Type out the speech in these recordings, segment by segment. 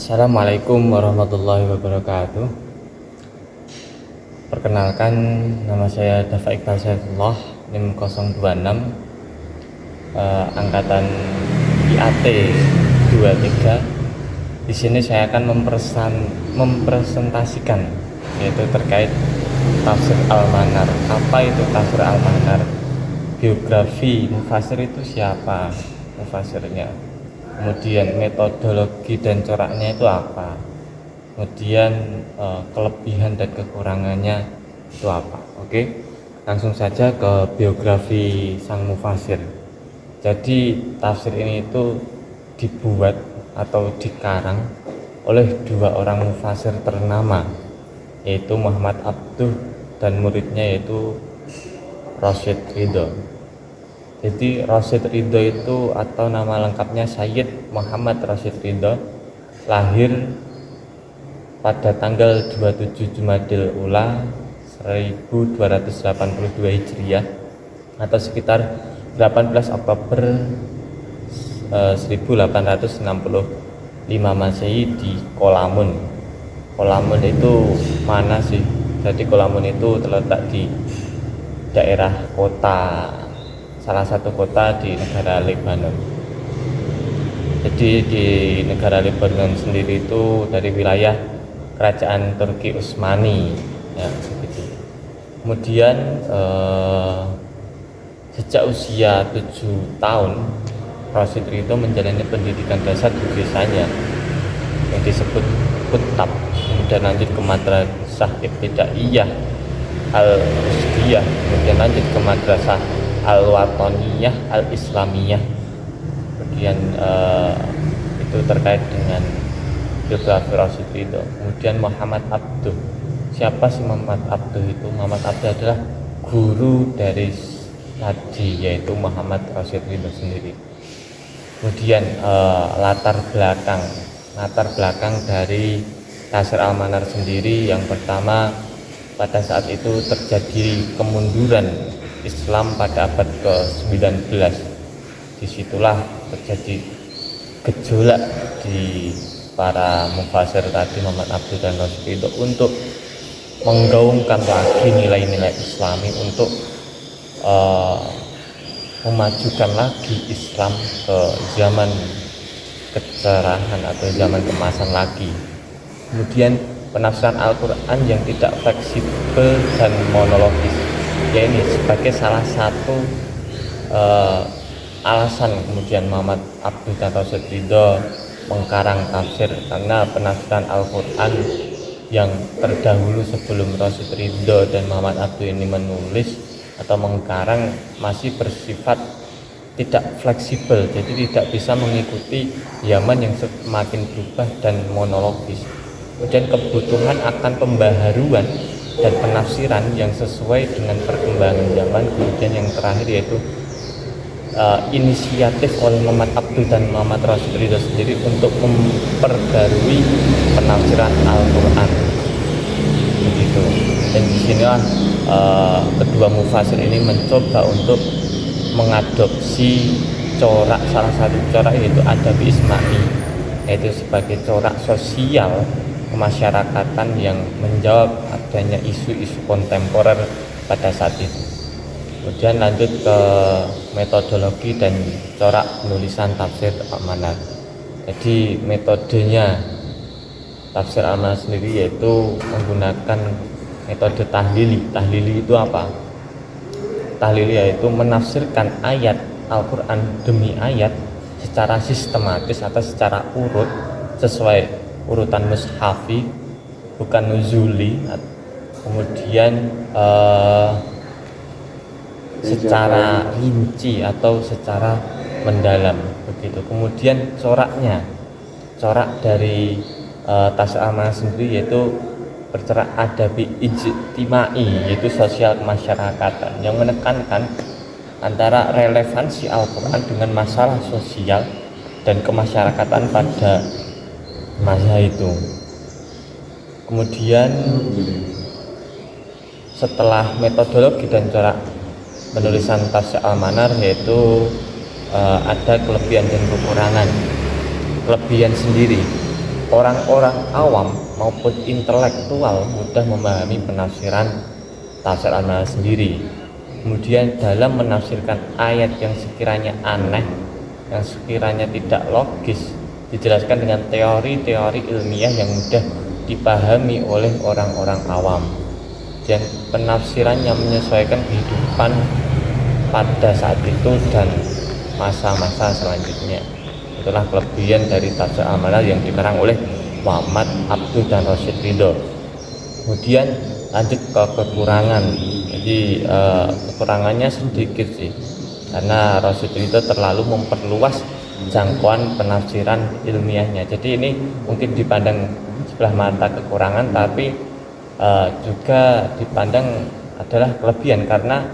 Assalamualaikum warahmatullahi wabarakatuh. Perkenalkan, nama saya Dafa Iqbal Saifullah, NIM 026, angkatan IAT 23. Di sini saya akan mempresentasikan yaitu terkait tafsir Al-Manar. Apa itu tafsir Al-Manar? Biografi mufasir itu siapa mufasirnya? Kemudian metodologi dan coraknya itu apa, kemudian kelebihan dan kekurangannya itu apa. Oke, langsung saja ke biografi sang mufasir. Jadi tafsir ini itu dibuat atau dikarang oleh dua orang mufasir ternama, yaitu Muhammad Abduh dan muridnya yaitu Rasyid Ridho. Jadi Rasyid Ridho itu atau nama lengkapnya Sayyid Muhammad Rasyid Ridho, lahir pada tanggal 27 Jumadil Ula 1282 Hijriah atau sekitar 18 Oktober 1865 Masehi di Kolamun. Kolamun itu mana sih? Jadi Kolamun itu terletak di daerah salah satu kota di negara Lebanon. Jadi di negara Lebanon sendiri itu dari wilayah kerajaan Turki Utsmani, ya, begitu. Kemudian sejak usia 7 tahun Rasyid Ridho menjalani pendidikan dasar di desanya yang disebut Kutab, kemudian lanjut ke Madrasah Ibtidaiyah Al-Rusdiyah, kemudian lanjut ke Madrasah Al-Wataniyah Al-Islamiyah. Kemudian itu terkait dengan biografi Rasyid Ridho. Kemudian Muhammad Abduh. Siapa sih Muhammad Abduh itu? Muhammad Abduh adalah guru dari tadi, yaitu Muhammad Rasyid Ridho sendiri. Kemudian latar belakang dari tafsir Al-Manar sendiri, yang pertama, pada saat itu terjadi kemunduran Islam pada abad ke-19. Disitulah terjadi gejolak di para mufasir tadi, Muhammad Abduh dan Rasyid Ridho, untuk menggaungkan lagi nilai-nilai Islami, untuk memajukan lagi Islam ke zaman kecerahan atau zaman kemasan lagi. Kemudian penafsiran Al-Quran yang tidak fleksibel dan monologis, ya ini sebagai salah satu alasan kemudian Muhammad Abduh dan Rasyid Ridho mengkarang tafsir, karena penafsiran Al-Quran yang terdahulu sebelum Rasyid Ridho dan Muhammad Abduh ini menulis atau mengkarang masih bersifat tidak fleksibel, jadi tidak bisa mengikuti zaman yang semakin berubah dan monologis. Kemudian kebutuhan akan pembaharuan dan penafsiran yang sesuai dengan perkembangan zaman. Kemudian yang terakhir yaitu inisiatif oleh Muhammad Abduh dan Muhammad Rasyid Ridho sendiri untuk memperbarui penafsiran Al-Quran, begitu. Dan disinilah kedua mufasir ini mencoba untuk mengadopsi salah satu corak, yaitu Adabi Isma'i, yaitu sebagai corak sosial kemasyarakatan yang menjawab adanya isu-isu kontemporer pada saat itu. Kemudian lanjut ke metodologi dan corak penulisan tafsir Al-Manar. Jadi metodenya tafsir Al-Manar sendiri yaitu menggunakan metode tahlili. Tahlili itu apa? Tahlili yaitu menafsirkan ayat Al-Quran demi ayat secara sistematis atau secara urut, sesuai urutan mushafi, bukan nuzuli. Kemudian secara rinci atau secara mendalam, begitu. Kemudian corak dari tafsir Al-Manar sendiri yaitu bercorak adabi ijtimai, yaitu sosial kemasyarakatan, yang menekankan antara relevansi Al-Quran dengan masalah sosial dan kemasyarakatan pada masa itu. Kemudian setelah metodologi dan corak penulisan tafsir Al-Manar, yaitu ada kelebihan dan kekurangan. Kelebihan sendiri orang-orang awam maupun intelektual mudah memahami penafsiran tafsir al-manar sendiri. Kemudian dalam menafsirkan ayat yang sekiranya aneh, yang sekiranya tidak logis, dijelaskan dengan teori-teori ilmiah yang mudah dipahami oleh orang-orang awam, dan penafsirannya menyesuaikan kehidupan pada saat itu dan masa-masa selanjutnya. Itulah kelebihan dari tafsir al-manar yang dikarang oleh Muhammad Abduh dan Rasyid Ridho. Kemudian lanjut ke kekurangan. Jadi kekurangannya sedikit sih, karena Rasyid Ridho terlalu memperluas jangkauan penafsiran ilmiahnya. Jadi ini mungkin dipandang sebelah mata kekurangan, tapi juga dipandang adalah kelebihan, karena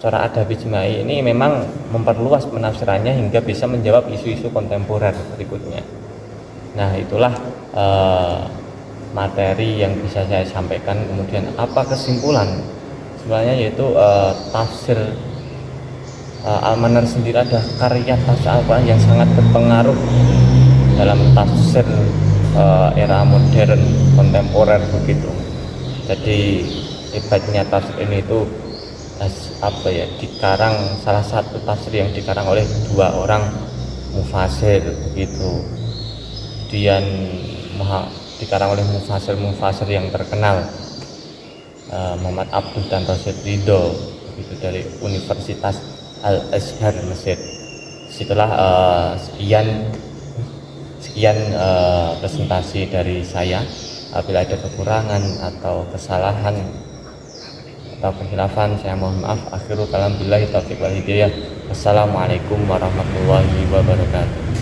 cara adabi ijma'i ini memang memperluas penafsirannya hingga bisa menjawab isu-isu kontemporer berikutnya. Nah, itulah materi yang bisa saya sampaikan. Kemudian apa kesimpulan? Sebenarnya yaitu tafsir al-manar sendiri adalah karya tafsir Al-Quran yang sangat berpengaruh dalam tafsir era modern kontemporer begitu. Jadi hebatnya tafsir ini itu dikarang, salah satu tafsir yang dikarang oleh dua orang mufasir begitu. Kemudian dikarang oleh mufasir yang terkenal, Muhammad Abduh dan Rasyid Ridho begitu, dari Universitas Al-Azhar Mesir. Situlah sekian presentasi dari saya. Apabila ada kekurangan atau kesalahan atau kekhilafan, saya mohon maaf. Akhirul kalam billahi taufiq wal hidayah. Wassalamualaikum warahmatullahi wabarakatuh.